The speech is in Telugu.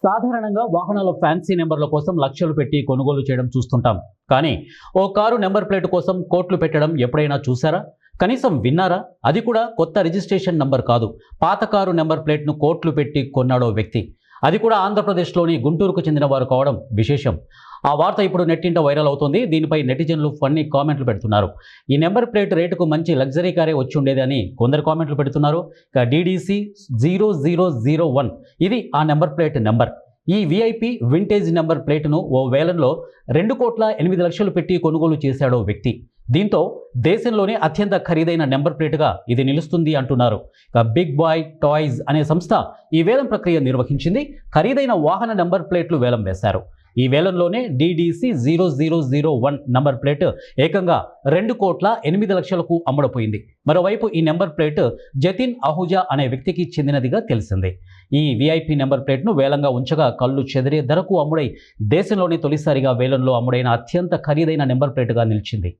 సాధారణంగా వాహనాల ఫ్యాన్సీ నెంబర్ల కోసం లక్షలు పెట్టి కొనుగోలు చేయడం చూస్తుంటాం. కానీ ఓ కారు నెంబర్ ప్లేట్ కోసం కోట్లు పెట్టడం ఎప్పుడైనా చూసారా? కనీసం విన్నారా? అది కూడా కొత్త రిజిస్ట్రేషన్ నంబర్ కాదు. పాత కారు నెంబర్ ప్లేట్ను కోట్లు పెట్టి కొన్నాడో వ్యక్తి. అది కూడా ఆంధ్రప్రదేశ్లోని గుంటూరుకు చెందిన వారు కావడం విశేషం. ఆ వార్త ఇప్పుడు నెట్టింట వైరల్ అవుతోంది. దీనిపై నెటిజన్లు ఫన్నీ కామెంట్లు పెడుతున్నారు. ఈ నెంబర్ ప్లేట్ రేటుకు మంచి లగ్జరీ కారే వచ్చి ఉండేది అని కొందరు కామెంట్లు పెడుతున్నారు. ఇక DDC 0001 ఇది ఆ నెంబర్ ప్లేట్ నెంబర్. ఈ విఐపి వింటేజ్ నెంబర్ ప్లేటును ఓ వేలంలో 2,08,00,000 పెట్టి కొనుగోలు చేశాడో వ్యక్తి. దీంతో దేశంలోనే అత్యంత ఖరీదైన నెంబర్ ప్లేటుగా ఇది నిలుస్తుంది అంటున్నారు. ఇక బిగ్ బాయ్ టాయ్స్ అనే సంస్థ ఈ వేలం ప్రక్రియ నిర్వహించింది. ఖరీదైన వాహన నెంబర్ ప్లేట్లు వేలం వేశారు. ఈ వేలంలోనే DDC 0001 నంబర్ ప్లేట్ ఏకంగా 2,08,00,000కు అమ్ముడుపోయింది. మరోవైపు ఈ నెంబర్ ప్లేట్ జతిన్ అహూజా అనే వ్యక్తికి చెందినదిగా తెలిసింది. ఈ విఐపి నెంబర్ ప్లేట్ను వేలంగా ఉంచగా కళ్ళు చెదిరే ధరకు అమ్ముడై దేశంలోనే తొలిసారిగా వేలంలో అమ్ముడైన అత్యంత ఖరీదైన నెంబర్ ప్లేట్గా నిలిచింది.